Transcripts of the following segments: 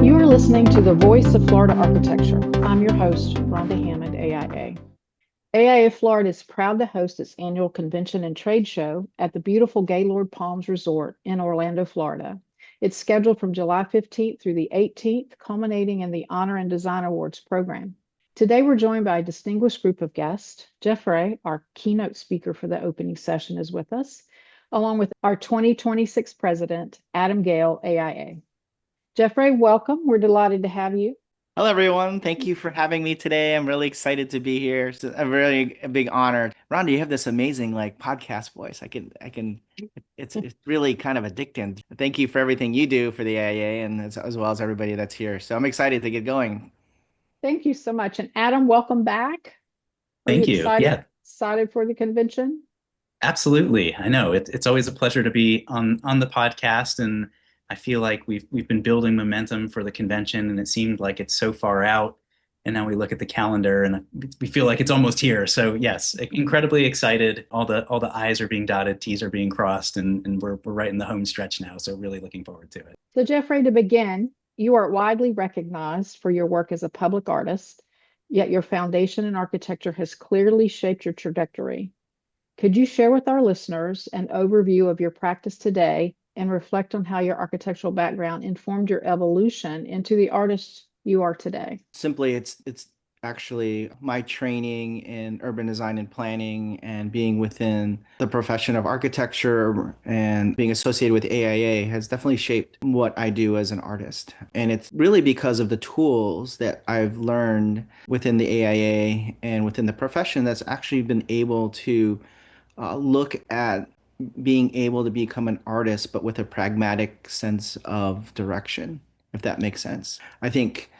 You are listening to the Voice of Florida Architecture. I'm your host, Rhonda Hammond, AIA. AIA Florida is proud to host its annual convention and trade show at the beautiful Gaylord Palms Resort in Orlando, Florida. It's scheduled from July 15th through the 18th, culminating in the Honor and Design Awards program. Today, we're joined by a distinguished group of guests. JEFRÖ, our keynote speaker for the opening session, is with us, along with our 2026 president, Adam Gale, AIA. JEFRÖ, welcome. We're delighted to have you. Hello, everyone. Thank you for having me today. I'm really excited to be here. It's a big honor. Rhonda, you have this amazing podcast voice. It's really kind of addicting. Thank you for everything you do for the AIA and as well as everybody that's here. So I'm excited to get going. Thank you so much. And Adam, welcome back. Are you Thank you. Yeah, excited for the convention? absolutely. I know it's always a pleasure to be on the podcast, and I feel like we've been building momentum for the convention, and it seemed like it's so far out, and now we look at the calendar and we feel like it's almost here. So yes, incredibly excited. All the I's are being dotted, T's are being crossed, and we're right in the home stretch now. So really looking forward to it. So, JEFRÖ, to begin, you are widely recognized for your work as a public artist, yet your foundation in architecture has clearly shaped your trajectory. Could you share with our listeners an overview of your practice today and reflect on how your architectural background informed your evolution into the artist you are today? Simply, it's actually my training in urban design and planning and being within the profession of architecture and being associated with AIA has definitely shaped what I do as an artist. And it's really because of the tools that I've learned within the AIA and within the profession that's actually been able to look at being able to become an artist, but with a pragmatic sense of direction, if that makes sense. I think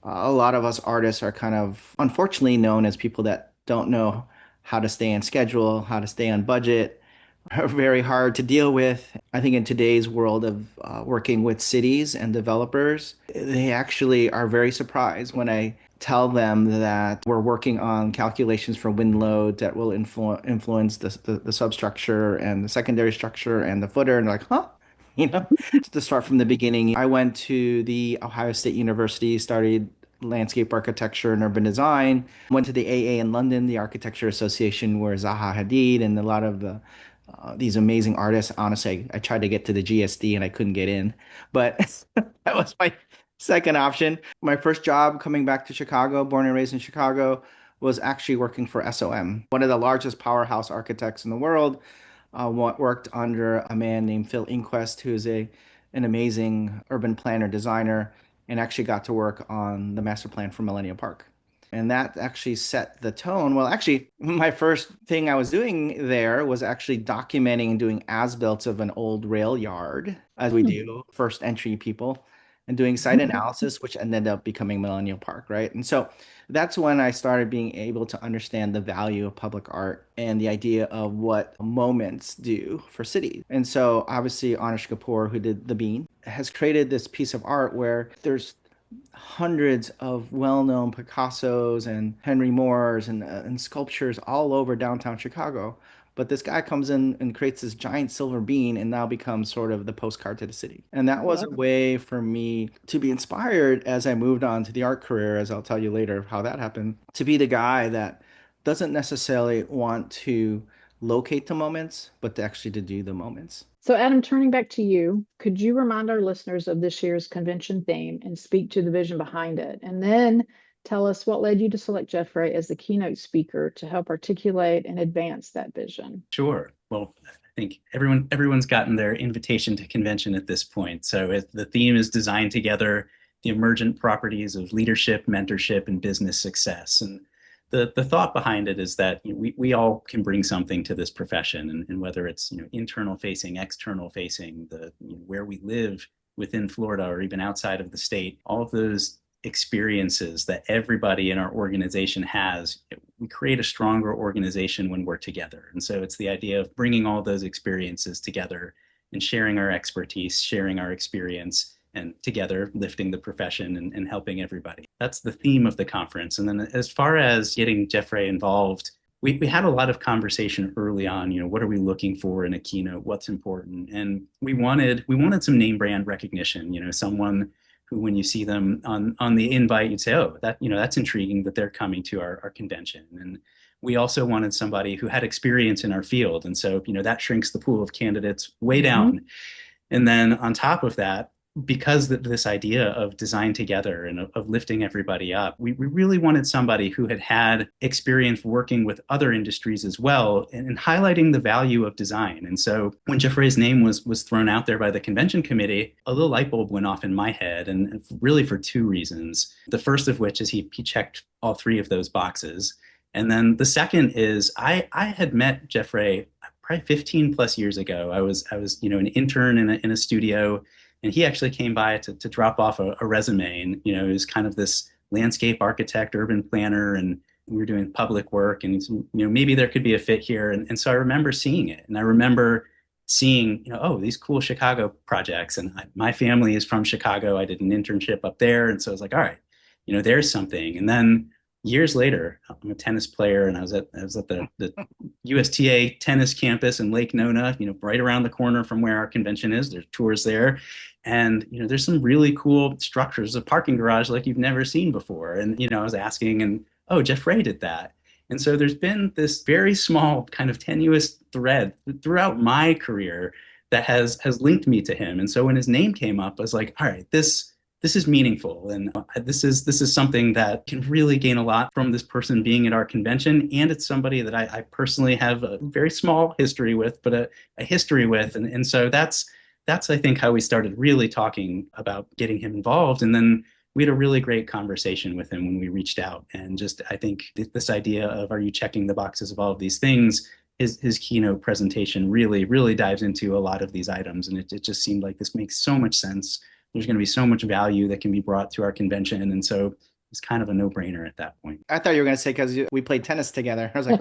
a lot of us artists are kind of unfortunately known as people that don't know how to stay on schedule, how to stay on budget, are very hard to deal with. I think in today's world of working with cities and developers, they actually are very surprised when I tell them that we're working on calculations for wind load that will influence the substructure and the secondary structure and the footer. And they're like, huh? You know, to start from the beginning, I went to the Ohio State University, studied landscape architecture and urban design, went to the AA in London, the Architecture Association, where Zaha Hadid and a lot of these amazing artists. Honestly, I tried to get to the GSD and I couldn't get in, but that was my second option. My first job coming back to Chicago, born and raised in Chicago, was actually working for SOM, one of the largest powerhouse architects in the world. Worked under a man named Phil Inquest, who is an amazing urban planner designer, and actually got to work on the master plan for Millennium Park. And that actually set the tone. Well, actually, my first thing I was doing there was actually documenting and doing as-built of an old rail yard, as we Hmm. do, first entry people, and doing site analysis, which ended up becoming Millennium Park, right? And so that's when I started being able to understand the value of public art and the idea of what moments do for cities. And so obviously Anish Kapoor, who did The Bean, has created this piece of art where there's hundreds of well-known Picassos and Henry Moores and sculptures all over downtown Chicago. But this guy comes in and creates this giant silver bean and now becomes sort of the postcard to the city. And that was a Love way for me to be inspired as I moved on to the art career, as I'll tell you later how that happened, to be the guy that doesn't necessarily want to locate the moments, but to actually to do the moments. So, Adam, turning back to you, could you remind our listeners of this year's convention theme and speak to the vision behind it? And then tell us what led you to select JEFRÖ as the keynote speaker to help articulate and advance that vision. Sure. Well, I think everyone's gotten their invitation to convention at this point. So the theme is designed together the emergent properties of leadership, mentorship, and business success. And the thought behind it is that we all can bring something to this profession, and whether it's internal facing, external facing, where we live within Florida or even outside of the state, all of those experiences that everybody in our organization has, we create a stronger organization when we're together. And so it's the idea of bringing all those experiences together and sharing our expertise, sharing our experience, and together lifting the profession and helping everybody. That's the theme of the conference. And then as far as getting JEFRÖ involved, we had a lot of conversation early on, what are we looking for in a keynote? What's important? And we wanted some name brand recognition, someone who, when you see them on the invite, you'd say, oh, that's intriguing that they're coming to our convention. And we also wanted somebody who had experience in our field. And so, that shrinks the pool of candidates way down. And then on top of that, because this idea of design together and of lifting everybody up, we really wanted somebody who had experience working with other industries as well and highlighting the value of design. And so when JEFRÄ's name was thrown out there by the convention committee, a little light bulb went off in my head, and really for two reasons. The first of which is he checked all three of those boxes. And then the second is I had met JEFRÄ probably 15 plus years ago. I was an intern in a studio, and he actually came by to drop off a resume. And he was kind of this landscape architect, urban planner, and we were doing public work, and maybe there could be a fit here. And so I remember seeing it, and I remember seeing oh, these cool Chicago projects. And my family is from Chicago. I did an internship up there, and so I was like, all right, there's something. And then years later, I'm a tennis player, and I was at the USTA tennis campus in Lake Nona, right around the corner from where our convention is. There's tours there, and there's some really cool structures, a parking garage like you've never seen before. And I was asking, and oh, JEFRÄ did that. And so there's been this very small kind of tenuous thread throughout my career that has linked me to him. And so when his name came up, I was like, all right, this is meaningful, and this is something that can really gain a lot from this person being at our convention. And it's somebody that I personally have a very small history with, but a history with. And so that's I think how we started really talking about getting him involved. And then we had a really great conversation with him when we reached out. And just I think this idea of, are you checking the boxes of all of these things? His keynote presentation really dives into a lot of these items, and it just seemed like this makes so much sense. There's going to be so much value that can be brought to our convention. And so it's kind of a no-brainer at that point. I thought you were going to say because we played tennis together. I was like,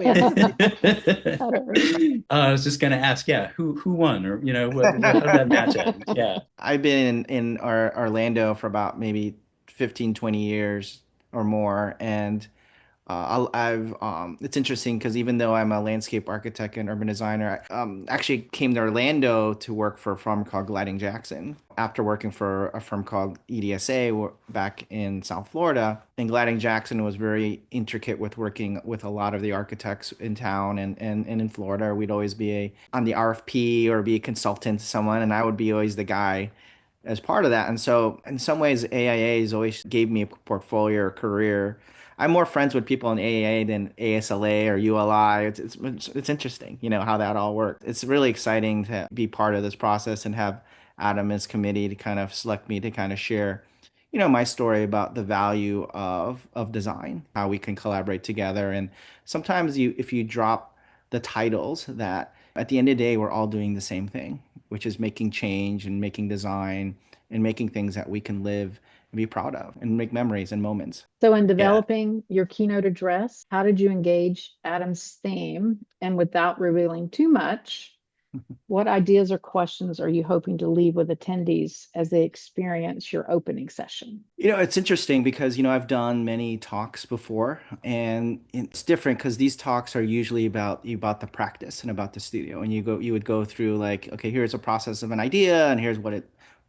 I was just going to ask, yeah, who won, or how did that match up? Yeah, I've been in Orlando for about maybe 15, 20 years or more, and I've it's interesting because even though I'm a landscape architect and urban designer, I actually came to Orlando to work for a firm called Gliding Jackson. After working for a firm called EDSA back in South Florida, and Gliding Jackson was very intricate with working with a lot of the architects in town and in Florida. We'd always be on the RFP or be a consultant to someone, and I would be always the guy as part of that. And so in some ways, AIA has always gave me a portfolio or career. I'm more friends with people in AIA than ASLA or ULI. It's interesting, how that all works. It's really exciting to be part of this process and have Adam as committee to kind of select me to kind of share, my story about the value of design, how we can collaborate together. And sometimes if you drop the titles, that at the end of the day, we're all doing the same thing, which is making change and making design and making things that we can live and be proud of and make memories and moments. So, in yeah. developing your keynote address, how did you engage Adam's theme? And without revealing too much, what ideas or questions are you hoping to leave with attendees as they experience your opening session? It's interesting because, I've done many talks before, and it's different because these talks are usually about the practice and about the studio. And you would go through like, okay, here's a process of an idea, and here's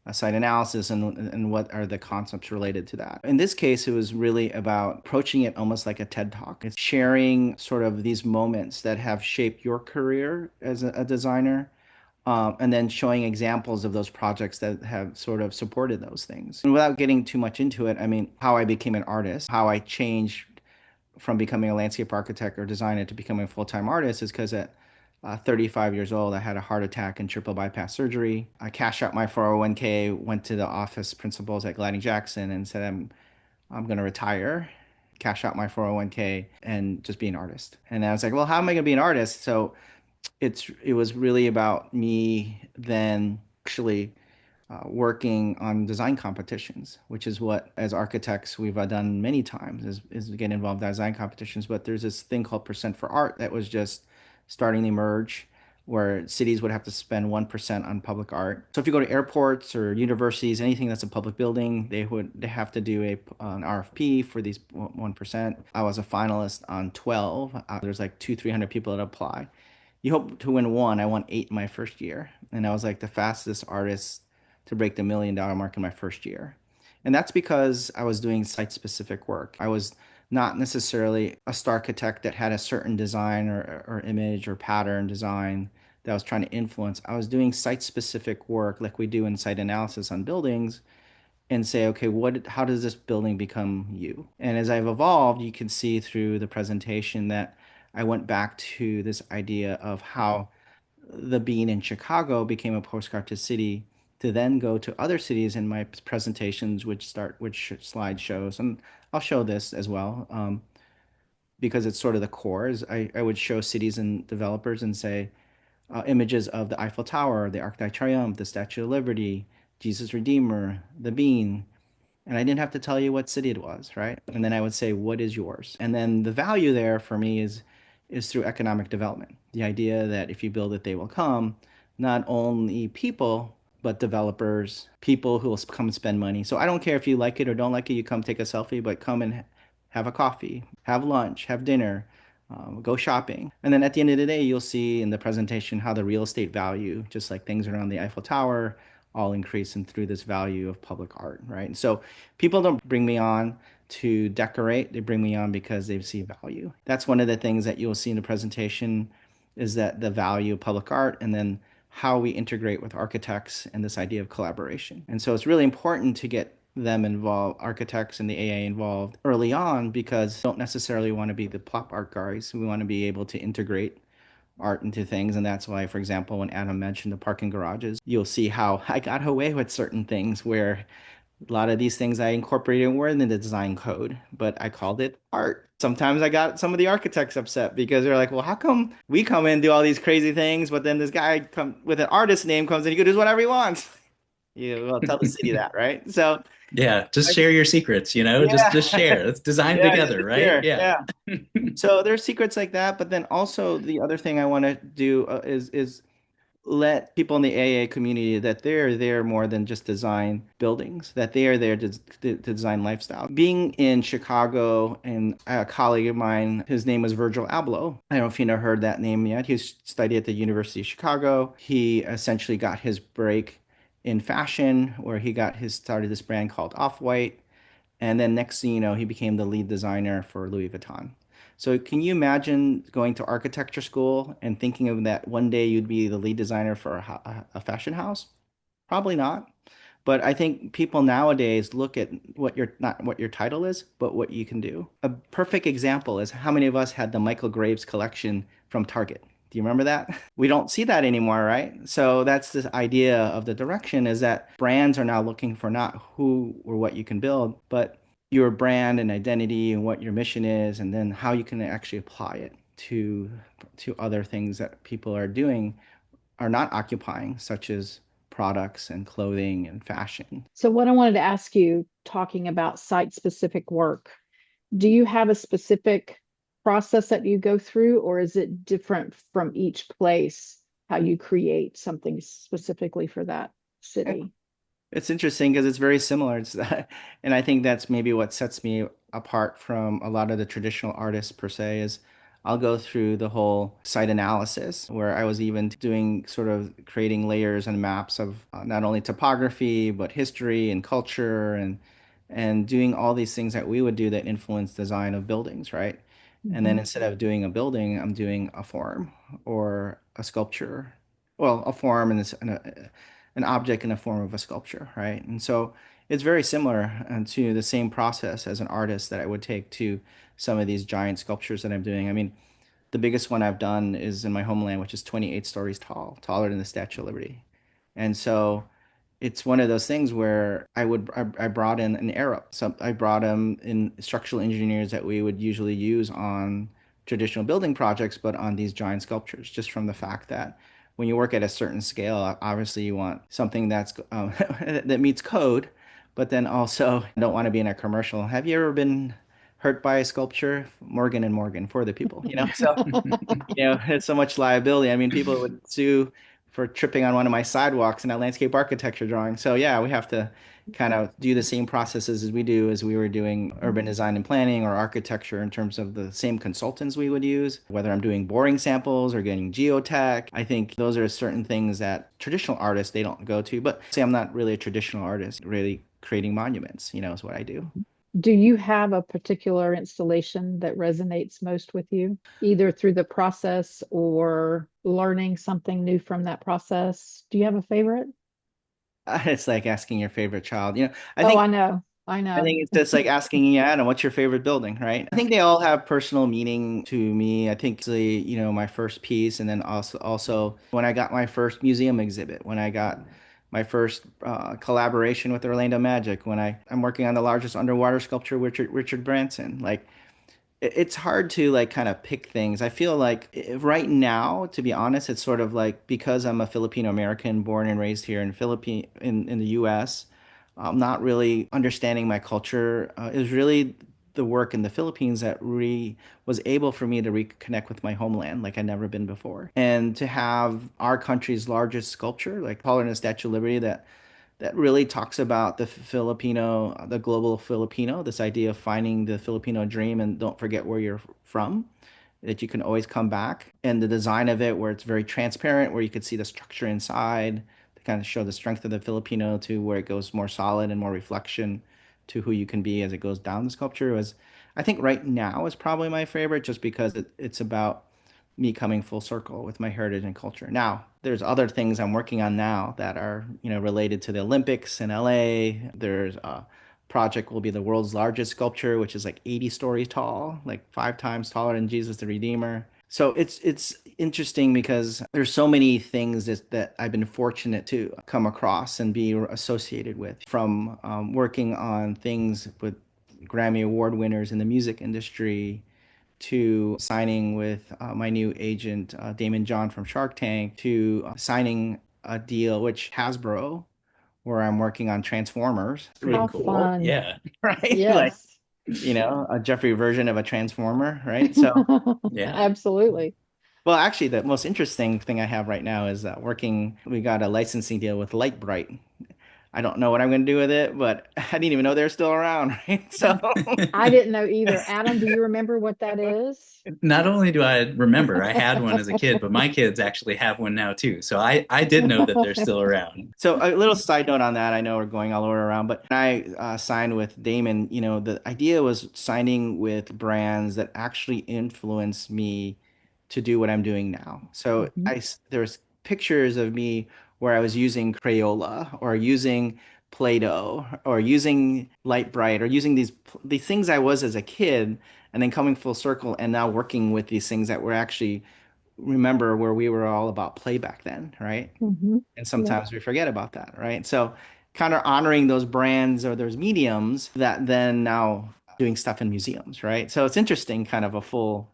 a site analysis, and what are the concepts related to that. In this case, it was really about approaching it almost like a TED Talk. It's sharing sort of these moments that have shaped your career as a designer, and then showing examples of those projects that have sort of supported those things. And without getting too much into it, I mean, how I became an artist, how I changed from becoming a landscape architect or designer to becoming a full-time artist is because at 35 years old, I had a heart attack and triple bypass surgery. I cashed out my 401k, went to the office principals at Gliding Jackson and said, I'm going to retire, cash out my 401k, and just be an artist. And I was like, well, how am I going to be an artist? So it was really about me then actually working on design competitions, which is what, as architects, we've done many times, is get involved in design competitions. But there's this thing called Percent for Art that was just starting to emerge. where cities would have to spend 1% on public art. So if you go to airports or universities, anything that's a public building, they have to do an RFP for these 1%. I was a finalist on 12. There's like 300 people that apply. You hope to win one. I won 8 in my first year, and I was like the fastest artist to break the $1 million mark in my first year. And that's because I was doing site-specific work. I was not necessarily a star architect that had a certain design or image or pattern design that I was trying to influence. I was doing site-specific work like we do in site analysis on buildings and say, okay, how does this building become you? And as I've evolved, you can see through the presentation that I went back to this idea of how the being in Chicago became a postcard to city to then go to other cities in my presentations, which slide shows, and I'll show this as well because it's sort of the core. Is I would show cities and developers and say images of the Eiffel Tower, the Arc de Triomphe, the Statue of Liberty, Jesus Redeemer, the Bean, and I didn't have to tell you what city it was, right? And then I would say, what is yours? And then the value there for me is through economic development. The idea that if you build it, they will come, not only people, but developers, people who will come and spend money. So I don't care if you like it or don't like it, you come take a selfie, but come and have a coffee, have lunch, have dinner, go shopping. And then at the end of the day, you'll see in the presentation how the real estate value, just like things around the Eiffel Tower, all increase and through this value of public art, right? And so people don't bring me on to decorate, they bring me on because they see value. That's one of the things that you'll see in the presentation is that the value of public art and then how we integrate with architects and this idea of collaboration. And so it's really important to get them involved, architects and the AA involved early on because we don't necessarily want to be the plop art guys. We want to be able to integrate art into things. And that's why, for example, when Adam mentioned the parking garages, you'll see how I got away with certain things where a lot of these things I incorporated were in the design code, but I called it art. Sometimes I got some of the architects upset because they're like, well, how come we come in and do all these crazy things, but then this guy come with an artist name comes in, he can do whatever he wants. Well, tell the city that, right? So Yeah, just I, share your secrets, just yeah, share. Let's design yeah, just together, right? here, Yeah. yeah. So there's secrets like that, but then also the other thing I want to do is let people in the AA community that they're there more than just design buildings, that they are there to design lifestyle. Being in Chicago, and a colleague of mine, his name was Virgil Abloh. I don't know if you know heard that name yet. He studied at the University of Chicago. He essentially got his break in fashion, where he started this brand called Off-White. And then next thing you know, he became the lead designer for Louis Vuitton. So can you imagine going to architecture school and thinking of that one day you'd be the lead designer for a fashion house? Probably not. But I think people nowadays look at not what your title is, but what you can do. A perfect example is how many of us had the Michael Graves collection from Target? Do you remember that? We don't see that anymore, right? So that's this idea of the direction is that brands are now looking for not who or what you can build, but your brand and identity and what your mission is, and then how you can actually apply it to other things that people are doing are not occupying, such as products and clothing and fashion. So, what I wanted to ask you, talking about site-specific work, do you have a specific process that you go through, or is it different from each place how you create something specifically for that city? It's interesting because it's very similar. And I think that's maybe what sets me apart from a lot of the traditional artists per se is I'll go through the whole site analysis where I was even doing sort of creating layers and maps of not only topography but history and culture and doing all these things that we would do that influence design of buildings, right? And then Mhm. instead of doing a building, I'm doing a form or a sculpture. Well, a form and an object in the form of a sculpture, right? And so it's very similar to the same process as an artist that I would take to some of these giant sculptures that I'm doing. I mean, the biggest one I've done is in my homeland, which is 28 stories tall, taller than the Statue of Liberty. And so it's one of those things where I brought in an Arab. So I brought him in structural engineers that we would usually use on traditional building projects, but on these giant sculptures, just from the fact that when you work at a certain scale, obviously you want something that's that meets code, but then also don't want to be in a commercial. Have you ever been hurt by a sculpture, Morgan and Morgan for the people, So, it's so much liability. I mean, people would sue for tripping on one of my sidewalks in that landscape architecture drawing. So yeah, we have to kind of do the same processes as we do as we were doing urban design and planning or architecture in terms of the same consultants we would use, whether I'm doing boring samples or getting geotech. I think those are certain things that traditional artists, they don't go to. But say I'm not really a traditional artist, really creating monuments, is what I do. Do you have a particular installation that resonates most with you, either through the process or learning something new from that process? Do you have a favorite? It's like asking your favorite child. I Oh, think I know. I I know. think it's just like asking, yeah, Adam, what's your favorite building, right? I think they all have personal meaning to me. I think my first piece, and then also when I got my first museum exhibit, when I got my first collaboration with Orlando Magic, when I'm working on the largest underwater sculpture, Richard Branson. Like it's hard to like kind of pick things. I feel like right now, to be honest, it's sort of like because I'm a Filipino American born and raised here in the US, I'm not really understanding my culture. It was really the work in the Philippines that really was able for me to reconnect with my homeland like I'd never been before. And to have our country's largest sculpture, like taller than the Statue of Liberty, that really talks about the Filipino, the global Filipino, this idea of finding the Filipino dream and don't forget where you're from, that you can always come back. And the design of it, where it's very transparent, where you could see the structure inside to kind of show the strength of the Filipino to where it goes more solid and more reflection to who you can be as it goes down the sculpture was, I think right now is probably my favorite just because it's about me coming full circle with my heritage and culture. Now, there's other things I'm working on now that are, related to the Olympics in LA. There's a project will be the world's largest sculpture, which is like 80 stories tall, like 5 times taller than Jesus the Redeemer. So it's interesting because there's so many things that I've been fortunate to come across and be associated with, from working on things with Grammy Award winners in the music industry to signing with my new agent, Damon John from Shark Tank, to signing a deal, which Hasbro, where I'm working on Transformers. Pretty How Really cool. cool, fun. Yeah. right? Like, Yes. a Jeffrey version of a Transformer, right? So, Yeah. Absolutely. well, actually, the most interesting thing I have right now is we got a licensing deal with Lightbright. I don't know what I'm going to do with it, but I didn't even know they're still around, right? So, I didn't know either. Adam, do you remember what that is? Not only do I remember I had one as a kid, but my kids actually have one now too. So I did know that they're still around. So a little side note on that. I know we're going all the way around, but when I signed with Damon, the idea was signing with brands that actually influenced me to do what I'm doing now. So Mhm, there's pictures of me where I was using Crayola or using Play-Doh or using Light Bright or using these things I was as a kid, and then coming full circle and now working with these things that were actually remember where we were all about play back then, right? mhm. And Yep. sometimes we forget about that, right? So kind of honoring those brands or those mediums that then now doing stuff in museums, right? So it's interesting, kind of a full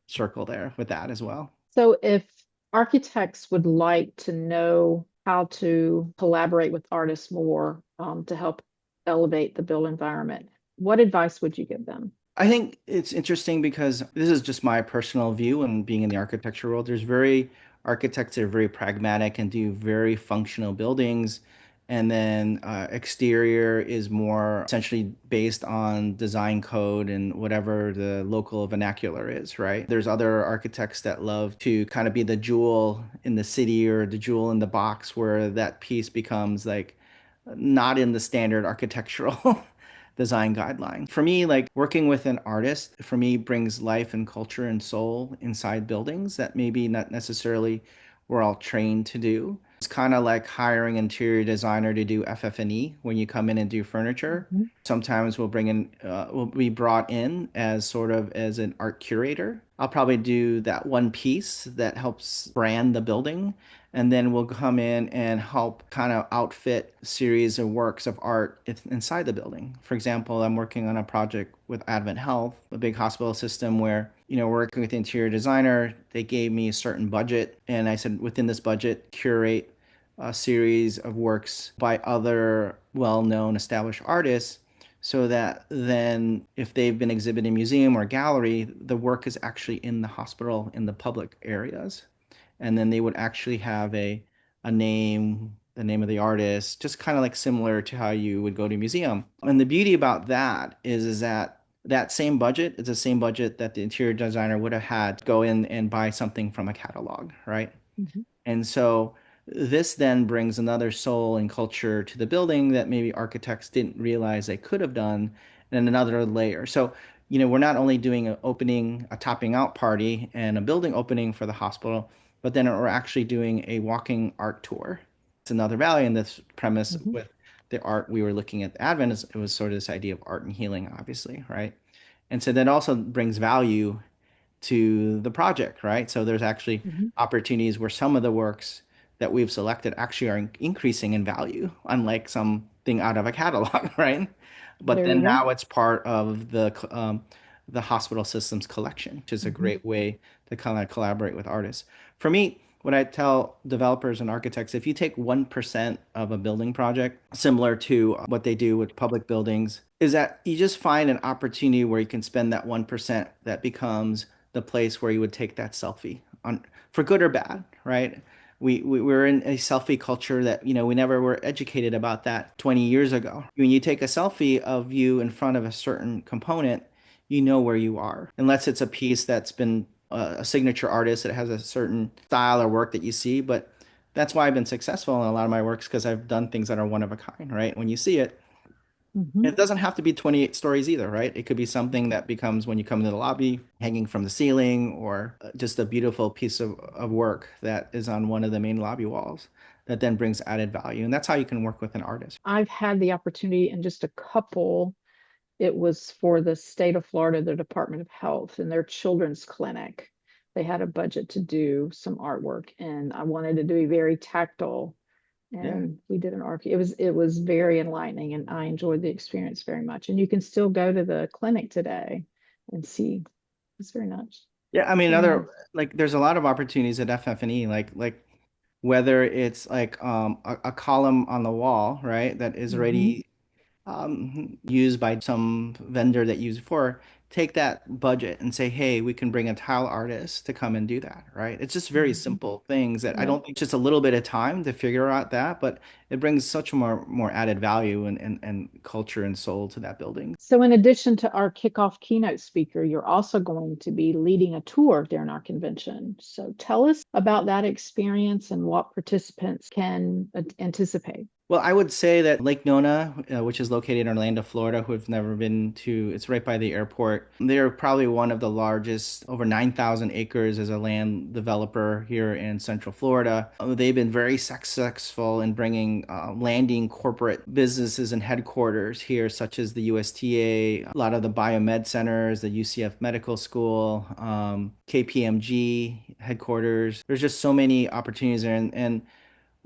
circle there with that as well. So if architects would like to know how to collaborate with artists more to help elevate the built environment, what advice would you give them? I think it's interesting because this is just my personal view and being in the architecture world. There's very architects that are very pragmatic and do very functional buildings. And then exterior is more essentially based on design code and whatever the local vernacular is, right? There's other architects that love to kind of be the jewel in the city or the jewel in the box where that piece becomes like not in the standard architectural design guideline. For me, like working with an artist, for me brings life and culture and soul inside buildings that maybe not necessarily we're all trained to do. It's kind of like hiring an interior designer to do FF&E when you come in and do furniture. Mhm, Sometimes we'll be brought in as sort of as an art curator. I'll probably do that one piece that helps brand the building, and then we'll come in and help kind of outfit a series of works of art inside the building. For example, I'm working on a project with Advent Health, a big hospital system where, working with the interior designer, they gave me a certain budget, and I said, within this budget, curate a series of works by other well-known established artists so that then if they've been exhibiting museum or gallery, the work is actually in the hospital in the public areas. And then they would actually have a name, the name of the artist, just kind of like similar to how you would go to a museum. And the beauty about that is that that same budget is the same budget that the interior designer would have had to go in and buy something from a catalog, right? Mhm. And so this then brings another soul and culture to the building that maybe architects didn't realize they could have done, and another layer. So, we're not only doing an opening, a topping out party and a building opening for the hospital, but then we're actually doing a walking art tour. It's another value in this premise Mhm. with the art we were looking at. Advent is it was sort of this idea of art and healing, obviously, right? And so that also brings value to the project, right? So there's actually Mhm. opportunities where some of the works that we've selected actually are increasing in value, unlike something out of a catalog, right? But There you then go. now it's part of the hospital system's collection, which is a Mhm. great way to kind of collaborate with artists. For me, what I tell developers and architects, if you take 1% of a building project, similar to what they do with public buildings, is that you just find an opportunity where you can spend that 1% that becomes the place where you would take that selfie on for good or bad, right? We're in a selfie culture that, we never were educated about that 20 years ago. When you take a selfie of you in front of a certain component, you know where you are, unless it's a piece that's been a signature artist that has a certain style or work that you see. But that's why I've been successful in a lot of my works because I've done things that are one of a kind, right? When you see it, Mhm. it doesn't have to be 28 stories either, right? It could be something that becomes when you come into the lobby, hanging from the ceiling, or just a beautiful piece of work that is on one of the main lobby walls that then brings added value. And that's how you can work with an artist. I've had the opportunity in just a couple. It was for the state of Florida, the Department of Health, and their children's clinic. They had a budget to do some artwork, and I wanted it to be very tactile. Yeah. And we did an art. It was very enlightening, and I enjoyed the experience very much. And you can still go to the clinic today and see. It's very nice. Yeah, I mean, Very other nice. like there's a lot of opportunities at FF&E, like whether it's like a column on the wall, right, that is Hmm. already used by some vendor that you use before, take that budget and say, hey, we can bring a tile artist to come and do that, right? It's just very Hmm. simple things that I Yeah. don't think just a little bit of time to figure out that, but it brings such more added value and culture and soul to that building. So, in addition to our kickoff keynote speaker, you're also going to be leading a tour during our convention. So, tell us about that experience and what participants can anticipate. Well, I would say that Lake Nona, which is located in Orlando, Florida, who have never been to, it's right by the airport. They're probably one of the largest, over 9,000 acres as a land developer here in Central Florida. They've been very successful in bringing landing corporate businesses and headquarters here, such as the USTA, a lot of the biomed centers, the UCF Medical School, KPMG headquarters. There's just so many opportunities there. And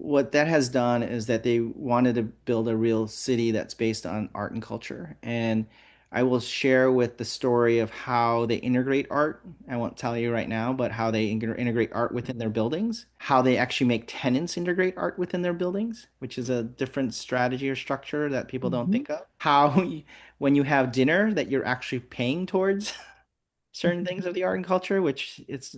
what that has done is that they wanted to build a real city that's based on art and culture. And I will share with the story of how they integrate art. I won't tell you right now, but how they integrate art within their buildings, how they actually make tenants integrate art within their buildings, which is a different strategy or structure that people don't Hmm. think of. When you have dinner, that you're actually paying towards certain things of the art and culture, which it's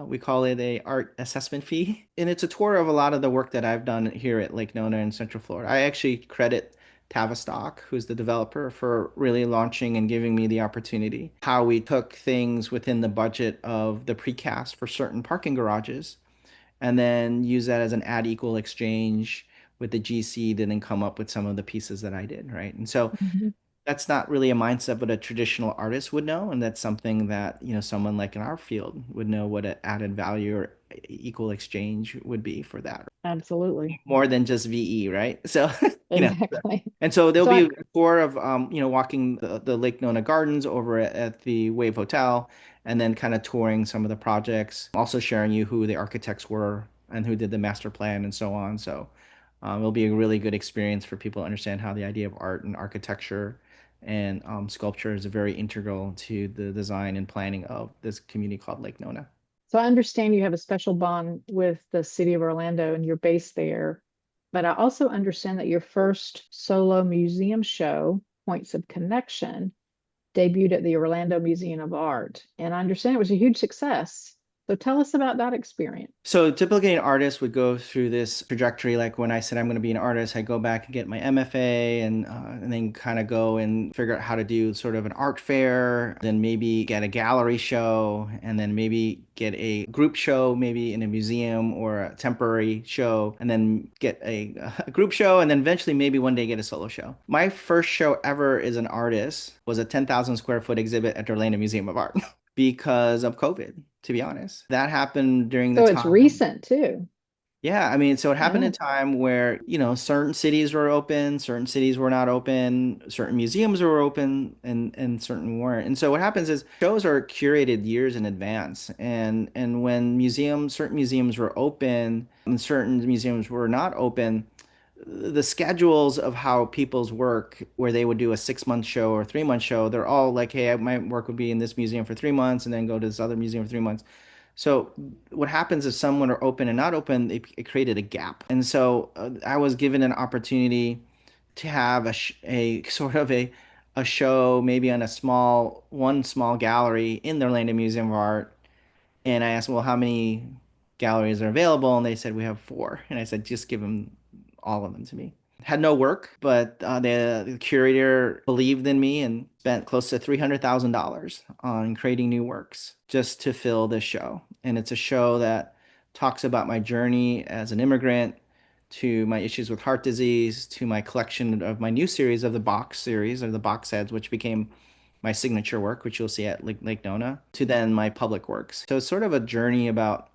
we call it a art assessment fee. And it's a tour of a lot of the work that I've done here at Lake Nona in Central Florida. I actually credit Tavistock, who's the developer, for really launching and giving me the opportunity. How we took things within the budget of the precast for certain parking garages and then use that as an add equal exchange with the GC to then come up with some of the pieces that I did, right? And so Hmm. that's not really a mindset what a traditional artist would know, and that's something that someone like in our field would know what an added value or equal exchange would be for that, Absolutely. more than just VE, right? So you know Exactly. and so there'll So be I, a tour of walking the Lake Nona Gardens over at the Wave Hotel, and then kind of touring some of the projects, also sharing you who the architects were and who did the master plan and so on. So it'll be a really good experience for people to understand how the idea of art and architecture and sculpture is very integral to the design and planning of this community called Lake Nona. so I understand you have a special bond with the city of Orlando and you're based there. But I also understand that your first solo museum show Points of Connection debuted at the Orlando Museum of Art. And I understand it was a huge success. So tell us about that experience. So typically an artist would go through this trajectory. Like when I said I'm going to be an artist, I go back and get my MFA and then kind of go and figure out how to do sort of an art fair, then maybe get a gallery show, and then maybe get a group show, maybe in a museum or a temporary show, and then get a group show, and then eventually maybe one day get a solo show. My first show ever as an artist was a 10,000 square foot exhibit at the Orlando Museum of Art because of COVID, to be honest. That happened during the So it's time. recent too. Yeah, I mean, so it happened Yeah. in time where, certain cities were open, certain cities were not open, certain museums were open, and certain weren't. And so what happens is shows are curated years in advance. And when certain museums were open and certain museums were not open, the schedules of how people's work, where they would do a 6 month show or 3 month show, they're all like, hey, my work would be in this museum for 3 months and then go to this other museum for 3 months. So what happens if someone are open and not open, it created a gap. And so I was given an opportunity to have a sort of a show maybe on one small gallery in the Orlando Museum of Art. And I asked, well, how many galleries are available? And they said, we have four. And I said, just give them all of them to me. Had no work, but the curator believed in me and spent close to $300,000 on creating new works just to fill this show. And it's a show that talks about my journey as an immigrant, to my issues with heart disease, to my collection of my new series of the box series, or the box sets, which became my signature work, which you'll see at Lake Nona, to then my public works. So it's sort of a journey about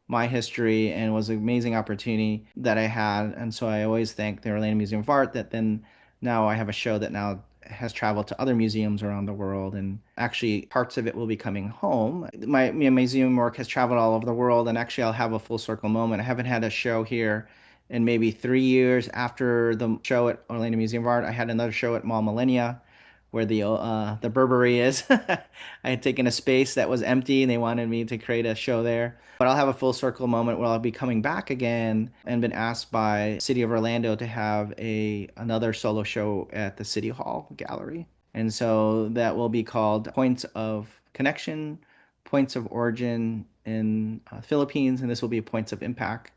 my history, and was an amazing opportunity that I had. And so I always thank the Orlando Museum of Art that then now I have a show that now has traveled to other museums around the world, and actually parts of it will be coming home. My museum work has traveled all over the world, and actually I'll have a full circle moment. I haven't had a show here in maybe 3 years. After the show at Orlando Museum of Art, I had another show at Mall Millennia, where the Burberry is. I had taken a space that was empty and they wanted me to create a show there. But I'll have a full circle moment where I'll be coming back again and been asked by City of Orlando to have another solo show at the City Hall Gallery. And so that will be called Points of Connection, Points of Origin in Philippines, and this will be Points of Impact,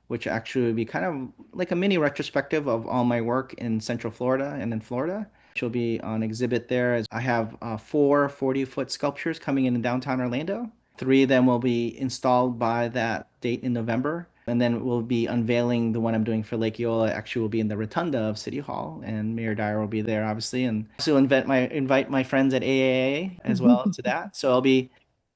which actually would be kind of like a mini retrospective of all my work in Central Florida and in Florida. She'll be on exhibit there. As I have four 40-foot sculptures coming in downtown Orlando. Three of them will be installed by that date in November. And then we'll be unveiling the one I'm doing for Lake Eola. Actually, will be in the rotunda of City Hall, and Mayor Dyer will be there, obviously. And also invite my friends at AIA as well to that. So it'll be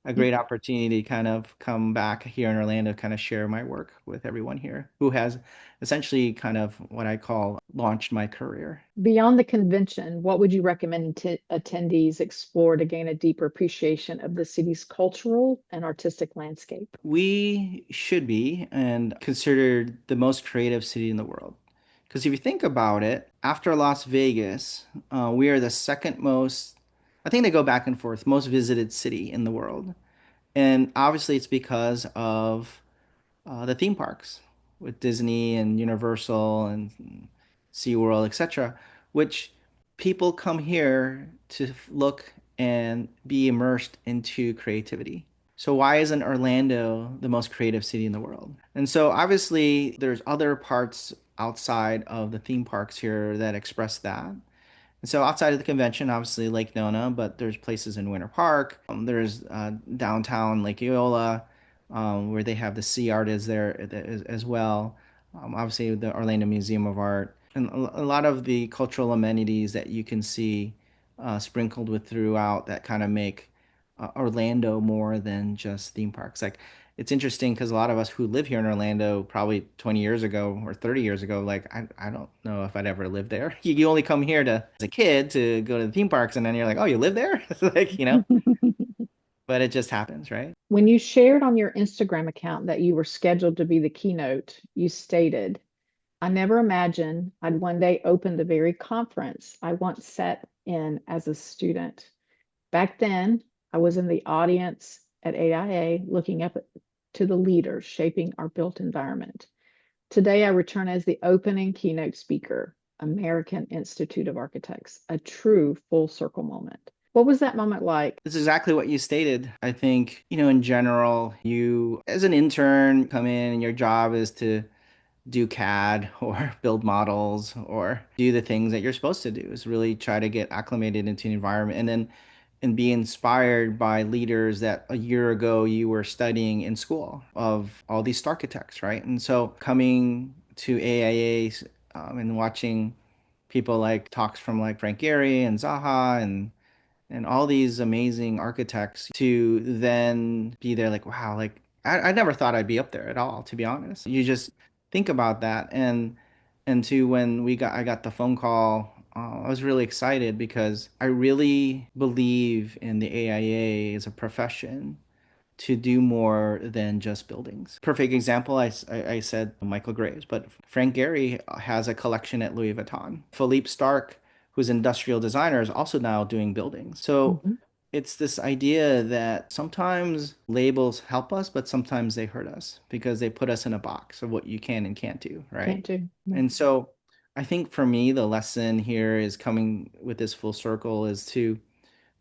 a great opportunity to kind of come back here in Orlando, kind of share my work with everyone here who has essentially kind of what I call launched my career. Beyond the convention, what would you recommend attendees explore to gain a deeper appreciation of the city's cultural and artistic landscape? We should be and considered the most creative city in the world. Because if you think about it, after Las Vegas, we are the second most, I think they go back and forth, most visited city in the world. And obviously it's because of the theme parks with Disney and Universal and SeaWorld, etc., which people come here to look and be immersed into creativity. So why isn't Orlando the most creative city in the world? And so obviously there's other parts outside of the theme parks here that express that. And so outside of the convention, obviously Lake Nona, but there's places in Winter Park. There's downtown Lake Eola, where they have the sea art is there as well. Obviously the Orlando Museum of Art, and a lot of the cultural amenities that you can see sprinkled with throughout that kind of make Orlando more than just theme parks. Like it's interesting because a lot of us who live here in Orlando probably 20 years ago or 30 years ago, like I don't know if I'd ever live there. You only come here to as a kid to go to the theme parks, and then you're like, oh, you live there? It's like, but it just happens, right? When you shared on your Instagram account that you were scheduled to be the keynote, you stated, I never imagined I'd one day open the very conference I once sat in as a student. Back then, I was in the audience at AIA looking up to the leaders shaping our built environment. Today, I return as the opening keynote speaker. American Institute of Architects, a true full circle moment. What was that moment like? It's exactly what you stated. I think, in general, you as an intern come in and your job is to do CAD or build models or do the things that you're supposed to do, is really try to get acclimated into an environment and be inspired by leaders that a year ago you were studying in school of all these architects, right? And so coming to AIA and watching people like talks from like Frank Gehry and Zaha and all these amazing architects to then be there like, wow, like I never thought I'd be up there at all, to be honest. You just think about that. And to when I got the phone call, I was really excited because I really believe in the AIA as a profession to do more than just buildings. Perfect example, I said Michael Graves, but Frank Gehry has a collection at Louis Vuitton. Philippe Starck, who's an industrial designer, is also now doing buildings. So Mhm. it's this idea that sometimes labels help us, but sometimes they hurt us because they put us in a box of what you can and can't do, right? Can't do. Yeah. And so I think for me, the lesson here is coming with this full circle is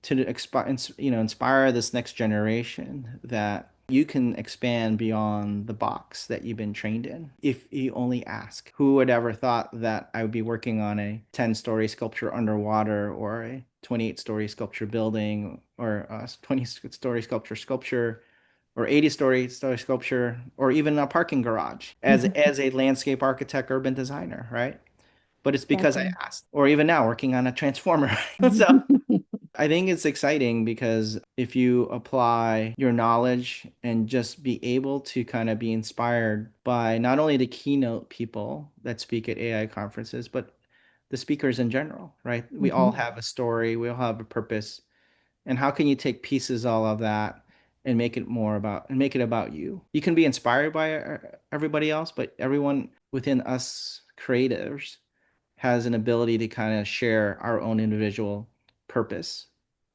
inspire this next generation that you can expand beyond the box that you've been trained in if you only ask. Who would ever thought that I would be working on a 10-story sculpture underwater or a 28-story sculpture building or a 20-story sculpture or 80-story sculpture or even a parking garage as a landscape architect, urban designer, right? But it's because I Exactly. asked. Or even now working on a transformer. So I think it's exciting because if you apply your knowledge and just be able to kind of be inspired by not only the keynote people that speak at AI conferences, but the speakers in general, right? We all Mhm. have a story, we all have a purpose. And how can you take pieces all of that and make it about you? You can be inspired by everybody else, but everyone within us creatives has an ability to kind of share our own individual purpose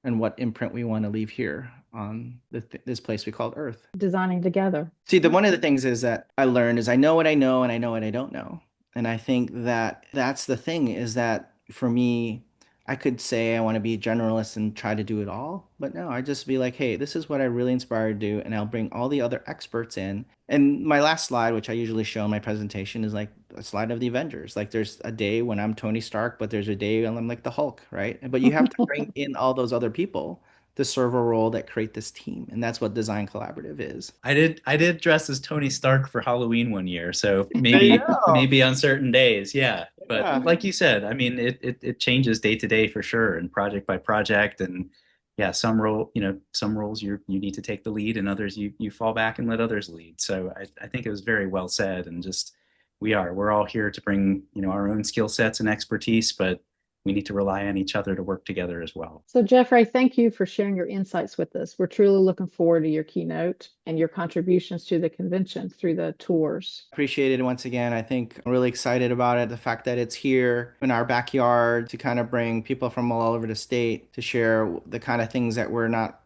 and what imprint we want to leave here on this place we call Earth. Designing together. See, the one of the things is that I learned is I know what I know and I know what I don't know. And I think that that's the thing is that for me, I could say I want to be a generalist and try to do it all, but no, I just be like, hey, this is what I really inspired to do, and I'll bring all the other experts in. And my last slide, which I usually show in my presentation, is like a slide of the Avengers. Like there's a day when I'm Tony Stark, but there's a day when I'm like the Hulk, right? But you have to bring in all those other people to serve a role that create this team, and that's what design collaborative is. I did dress as Tony Stark for Halloween one year, so There you go. maybe on certain days, yeah. But Yeah. like you said, I mean, it changes day to day for sure, and project by project, and yeah, some roles you need to take the lead, and others you fall back and let others lead. So I think it was very well said, and just we're all here to bring our own skill sets and expertise, but we need to rely on each other to work together as well. So, Jeffrey, thank you for sharing your insights with us. We're truly looking forward to your keynote and your contributions to the convention through the tours. Appreciate it once again. I think I'm really excited about it. The fact that it's here in our backyard to kind of bring people from all over the state to share the kind of things that we're not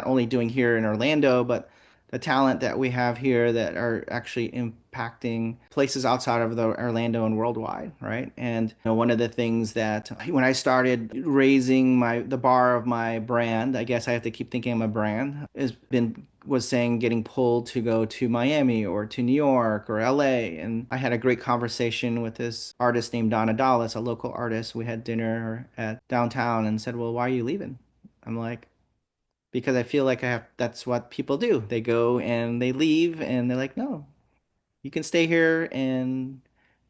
only doing here in Orlando, but the talent that we have here that are actually impacting places outside of the Orlando and worldwide, right? And one of the things that when I started raising the bar of my brand, I guess I have to keep thinking I'm a brand, was saying getting pulled to go to Miami or to New York or LA. And I had a great conversation with this artist named Donna Dallas, a local artist. We had dinner at downtown and said, well, why are you leaving? I'm like, because I feel like that's what people do. They go and they leave and they're like, no, you can stay here and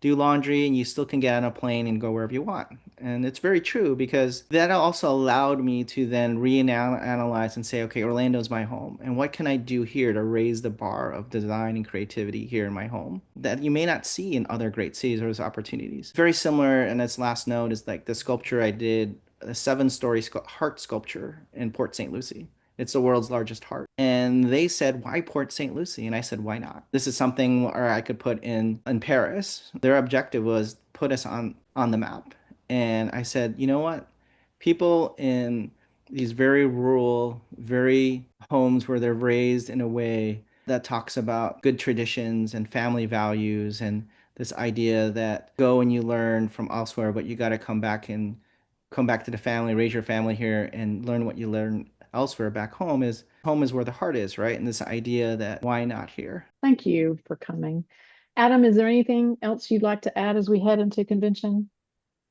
do laundry and you still can get on a plane and go wherever you want. And it's very true because that also allowed me to then reanalyze and say, okay, Orlando's my home. And what can I do here to raise the bar of design and creativity here in my home that you may not see in other great cities or those opportunities? Very similar, and this last note is like the sculpture I did, a 7-story heart sculpture in Port St. Lucie. It's the world's largest heart. And they said, why Port St. Lucie? And I said, why not? This is something where I could put in Paris. Their objective was put us on the map. And I said, you know what? People in these very rural, very homes where they're raised in a way that talks about good traditions and family values and this idea that go and you learn from elsewhere, but you got to come back to the family, raise your family here, and learn what you learn elsewhere back home is where the heart is, right? And this idea that why not here? Thank you for coming. Adam, is there anything else you'd like to add as we head into convention?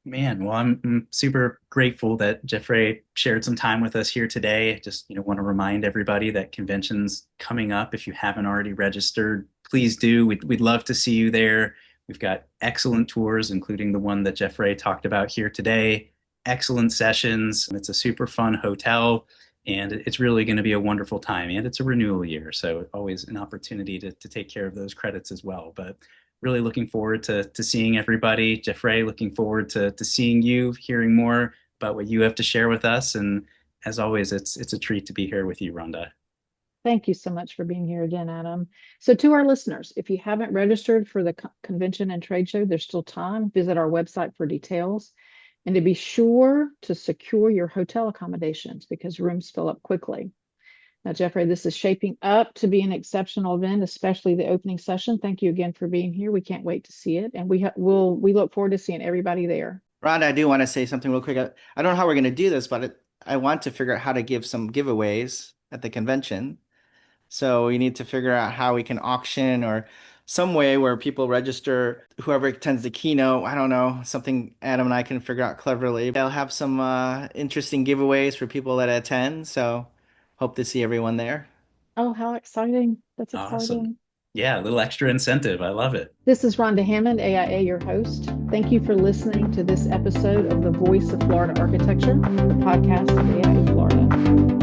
Man, well, I'm super grateful that JEFRÄ shared some time with us here today. Just, want to remind everybody that convention's coming up. If you haven't already registered, please do. We'd love to see you there. We've got excellent tours, including the one that JEFRÄ talked about here today. Excellent sessions. It's a super fun hotel, and it's really going to be a wonderful time. And it's a renewal year, so always an opportunity to take care of those credits as well. But really looking forward to seeing everybody. JEFRÄ, looking forward to seeing you, hearing more about what you have to share with us. And as always, it's a treat to be here with you, Rhonda. Thank you so much for being here again, Adam. So to our listeners, if you haven't registered for the convention and trade show, there's still time. Visit our website for details. And to be sure to secure your hotel accommodations because rooms fill up quickly. Now, JEFRÄ, this is shaping up to be an exceptional event, especially the opening session. Thank you again for being here. We can't wait to see it, and we look forward to seeing everybody there. Rhonda, I do want to say something real quick. I don't know how we're going to do this, but I want to figure out how to give some giveaways at the convention. So we need to figure out how we can auction or some way where people register, whoever attends the keynote. I don't know, something Adam and I can figure out cleverly. They'll have some interesting giveaways for people that attend. So hope to see everyone there. Oh, how exciting. That's Awesome. exciting. Yeah, a little extra incentive. I love it. This is Rhonda Hammond, AIA, your host. Thank you for listening to this episode of The Voice of Florida Architecture, the podcast of AIA Florida.